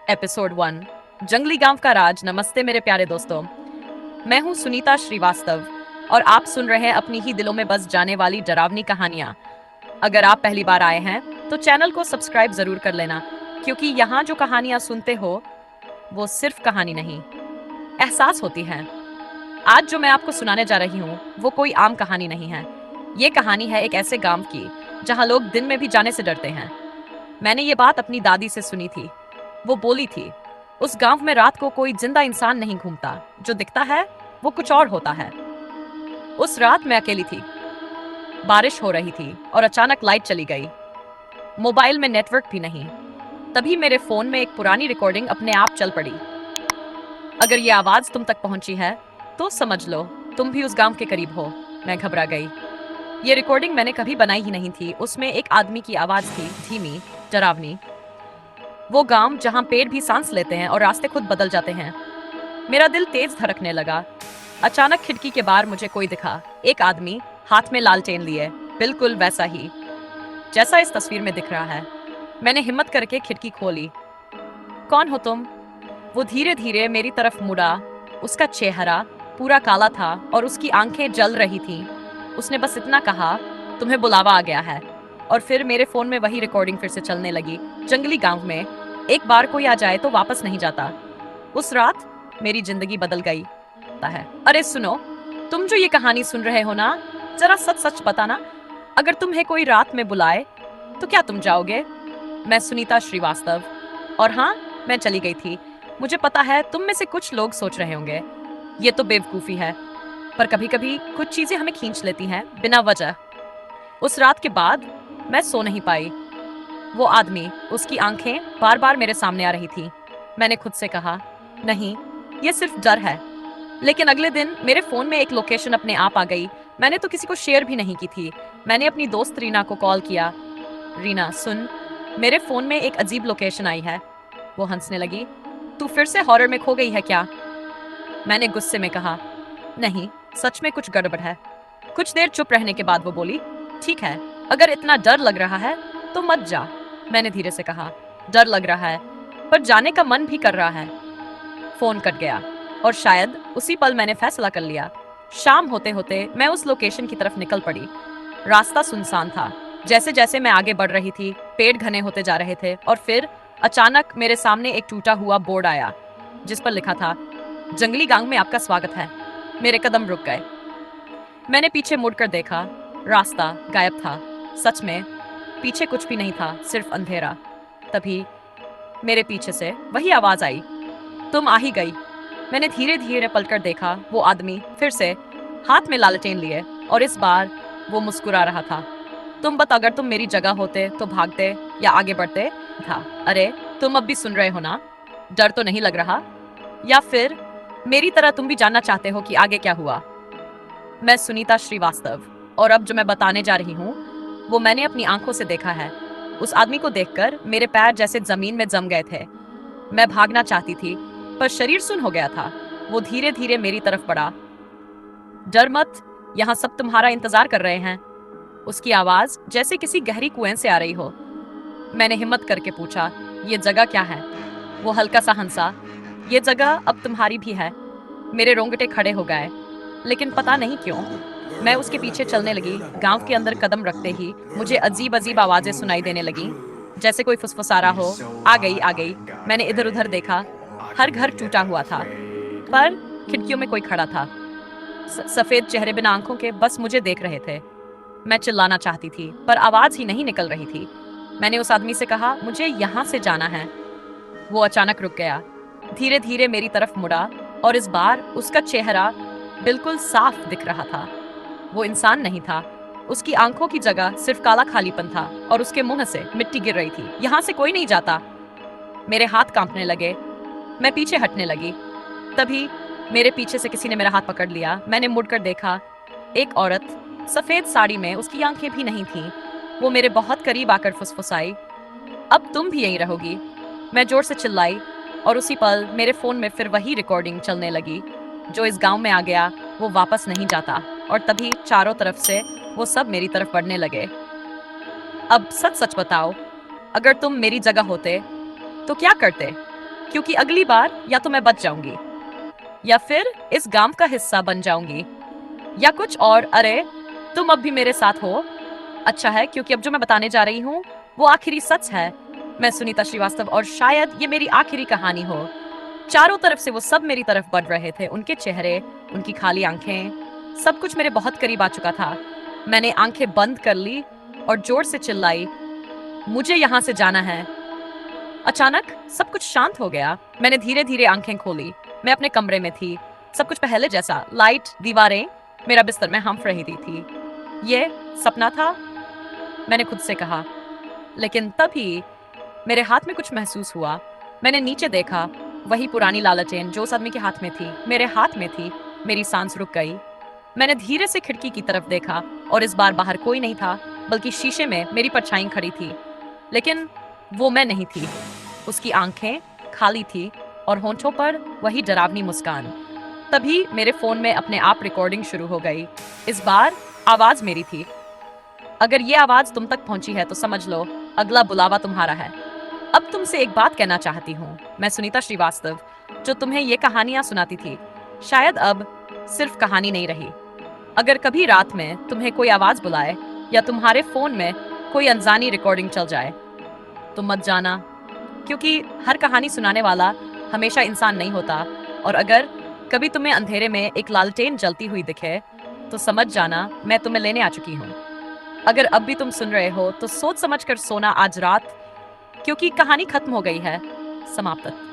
Episode 1 जंगली गांव का राज। नमस्ते मेरे प्यारे दोस्तों, मैं हूं सुनीता श्रीवास्तव और आप सुन रहे हैं अपनी ही दिलों में बस जाने वाली डरावनी कहानियां। अगर आप पहली बार आए हैं तो चैनल को सब्सक्राइब जरूर कर लेना, क्योंकि यहाँ जो कहानियां सुनते हो वो सिर्फ कहानी नहीं, एहसास होती हैं। आज जो मैं आपको सुनाने जा रही हूँ वो कोई आम कहानी नहीं है। ये कहानी है एक ऐसे गांव की जहाँ लोग दिन में भी जाने से डरते हैं। मैंने ये बात अपनी दादी से सुनी थी। वो बोली थी, उस गांव में रात को कोई जिंदा इंसान नहीं घूमता, जो दिखता है वो कुछ और होता है। उस रात मैं अकेली थी, बारिश हो रही थी और अचानक लाइट चली गई। मोबाइल में नेटवर्क भी नहीं। तभी मेरे फोन में एक पुरानी रिकॉर्डिंग अपने आप चल पड़ी। अगर ये आवाज तुम तक पहुंची है तो समझ लो तुम भी उस गांव के करीब हो। मैं घबरा गई। ये रिकॉर्डिंग मैंने कभी बनाई ही नहीं थी। उसमें एक आदमी की आवाज थी, धीमी, डरावनी। वो गांव जहां पेड़ भी सांस लेते हैं और रास्ते खुद बदल जाते हैं। मेरा दिल तेज धड़कने लगा। अचानक खिड़की के बाहर मुझे कोई दिखा। एक आदमी, हाथ में लालटेन लिए, बिल्कुल वैसा ही जैसा इस तस्वीर में दिख रहा है। मैंने हिम्मत करके खिड़की खोली। कौन हो तुम? वो धीरे धीरे मेरी तरफ मुड़ा। उसका चेहरा पूरा काला था और उसकी आंखें जल रही थीं। उसने बस इतना कहा, तुम्हें बुलावा आ गया है। और फिर मेरे फोन में वही रिकॉर्डिंग फिर से चलने लगी। जंगली गांव में एक बार कोई आ जाए तो वापस नहीं जाता। उस रात मेरी जिंदगी बदल गई है। अरे सुनो, तुम जो ये कहानी सुन रहे हो ना, जरा सच सच बताना, अगर तुम्हें कोई रात में बुलाए तो क्या तुम जाओगे? मैं सुनीता श्रीवास्तव। और हाँ, मैं चली गई थी। मुझे पता है तुम में से कुछ लोग सोच रहे होंगे ये तो बेवकूफी है, पर कभी कभी कुछ चीजें हमें खींच लेती हैं बिना वजह। उस रात के बाद मैं सो नहीं पाई। वो आदमी, उसकी आंखें बार बार मेरे सामने आ रही थी। मैंने खुद से कहा, नहीं, ये सिर्फ डर है। लेकिन अगले दिन मेरे फोन में एक लोकेशन अपने आप आ गई। मैंने तो किसी को शेयर भी नहीं की थी। मैंने अपनी दोस्त रीना को कॉल किया। रीना सुन, मेरे फोन में एक अजीब लोकेशन आई है। वो हंसने लगी। तू फिर से हॉरर में खो गई है क्या? मैंने गुस्से में कहा, नहीं, सच में कुछ गड़बड़ है। कुछ देर चुप रहने के बाद वो बोली, ठीक है, अगर इतना डर लग रहा है तो मत जा। मैंने धीरे से कहा, डर लग रहा है पर जाने का मन भी कर रहा है। फोन कट गया और शायद उसी पल मैंने फैसला कर लिया। शाम होते होते मैं उस लोकेशन की तरफ निकल पड़ी। रास्ता सुनसान था। जैसे जैसे मैं आगे बढ़ रही थी, पेड़ घने होते जा रहे थे और फिर अचानक मेरे सामने एक टूटा हुआ बोर्ड आया, जिस पर लिखा था, जंगली गांव में आपका स्वागत है। मेरे कदम रुक गए। मैंने पीछे मुड़कर देखा। रास्ता गायब था। सच में पीछे कुछ भी नहीं था, सिर्फ अंधेरा। तभी मेरे पीछे से वही आवाज आई, तुम आ ही गई। मैंने धीरे धीरे पलटकर देखा। वो आदमी फिर से हाथ में लालटेन लिए और इस बार वो मुस्कुरा रहा था। तुम बता, अगर तुम मेरी जगह होते तो भागते या आगे बढ़ते? था। अरे, तुम अब भी सुन रहे हो ना? डर तो नहीं लग रहा? या फिर मेरी तरह तुम भी जानना चाहते हो कि आगे क्या हुआ? मैं सुनीता श्रीवास्तव, और अब जो मैं बताने जा रही हूँ वो मैंने अपनी आंखों से देखा है। उस आदमी को देखकर मेरे पैर जैसे जमीन में जम गए थे। मैं भागना चाहती थी पर शरीर सुन्न हो गया था। वो धीरे धीरे मेरी तरफ बढ़ा। डर मत, यहाँ सब तुम्हारा इंतजार कर रहे हैं। उसकी आवाज जैसे किसी गहरी कुएं से आ रही हो। मैंने हिम्मत करके पूछा, ये जगह क्या है? वो हल्का सा हंसा, ये जगह अब तुम्हारी भी है। मेरे रोंगटे खड़े हो गए, लेकिन पता नहीं क्यों मैं उसके पीछे चलने लगी। गांव के अंदर कदम रखते ही मुझे अजीब अजीब आवाजें सुनाई देने लगी, जैसे कोई फुसफुसा रहा हो। आ गई, आ गई। मैंने इधर उधर देखा। हर घर टूटा हुआ था, पर खिड़कियों में कोई खड़ा था। सफेद चेहरे बिना आंखों के बस मुझे देख रहे थे। मैं चिल्लाना चाहती थी पर आवाज ही नहीं निकल रही थी। मैंने उस आदमी से कहा, मुझे यहाँ से जाना है। वो अचानक रुक गया, धीरे धीरे मेरी तरफ मुड़ा और इस बार उसका चेहरा बिल्कुल साफ दिख रहा था। वो इंसान नहीं था। उसकी आंखों की जगह सिर्फ काला खालीपन था और उसके मुंह से मिट्टी गिर रही थी। यहाँ से कोई नहीं जाता। मेरे हाथ कांपने लगे। मैं पीछे हटने लगी। तभी मेरे पीछे से किसी ने मेरा हाथ पकड़ लिया। मैंने मुड़कर देखा। एक औरत सफेद साड़ी में, उसकी आंखें भी नहीं थीं। वो मेरे बहुत करीब आकर फुसफुसाई, अब तुम भी यहीं रहोगी। मैं जोर से चिल्लाई और उसी पल मेरे फोन में फिर वही रिकॉर्डिंग चलने लगी। जो इस गांव में आ गया वो वापस नहीं जाता। और तभी चारों तरफ से वो सब मेरी तरफ बढ़ने लगे। अब सच सच बताओ, अगर तुम मेरी जगह होते तो क्या करते? क्योंकि अगली बार या तो मैं बच जाऊंगी या फिर इस गांव का हिस्सा बन जाऊंगी या कुछ और। अरे, तुम अब भी मेरे साथ हो। अच्छा है, क्योंकि अब जो मैं बताने जा रही हूँ वो आखिरी सच है। मैं सुनीता श्रीवास्तव, और शायद ये मेरी आखिरी कहानी हो। चारों तरफ से वो सब मेरी तरफ बढ़ रहे थे, उनके चेहरे, उनकी खाली आंखें, सब कुछ मेरे बहुत करीब आ चुका था। मैंने आंखें बंद कर ली और जोर से चिल्लाई, मुझे यहाँ से जाना है। अचानक सब कुछ शांत हो गया। मैंने धीरे धीरे आंखें खोली। मैं अपने कमरे में थी। सब कुछ पहले जैसा, लाइट, दीवारें, मेरा बिस्तर में हंफ रही थी। ये सपना था, मैंने खुद से कहा। लेकिन तभी मेरे हाथ में कुछ महसूस हुआ। मैंने नीचे देखा, वही पुरानी लालटेन जो उस आदमी के हाथ में थी, मेरे हाथ में थी। मेरी सांस रुक गई। मैंने धीरे से खिड़की की तरफ देखा और इस बार बाहर कोई नहीं था, बल्कि शीशे में मेरी परछाई खड़ी थी। लेकिन वो मैं नहीं थी। उसकी आंखें खाली थी और होंठों पर वही डरावनी मुस्कान। तभी मेरे फोन में अपने आप रिकॉर्डिंग शुरू हो गई। इस बार आवाज मेरी थी। अगर ये आवाज तुम तक पहुंची है तो समझ लो, अगला बुलावा तुम्हारा है। अब तुमसे एक बात कहना चाहती हूँ। मैं सुनीता श्रीवास्तव, जो तुम्हें ये कहानियां सुनाती थी, शायद अब सिर्फ कहानी नहीं रही। अगर कभी रात में तुम्हें कोई आवाज बुलाए या तुम्हारे फोन में कोई अनजानी रिकॉर्डिंग चल जाए, तो मत जाना, क्योंकि हर कहानी सुनाने वाला हमेशा इंसान नहीं होता। और अगर कभी तुम्हें अंधेरे में एक लालटेन जलती हुई दिखे, तो समझ जाना मैं तुम्हें लेने आ चुकी हूँ। अगर अब भी तुम सुन रहे हो तो सोच समझ कर सोना आज रात, क्योंकि कहानी खत्म हो गई है। समाप्त।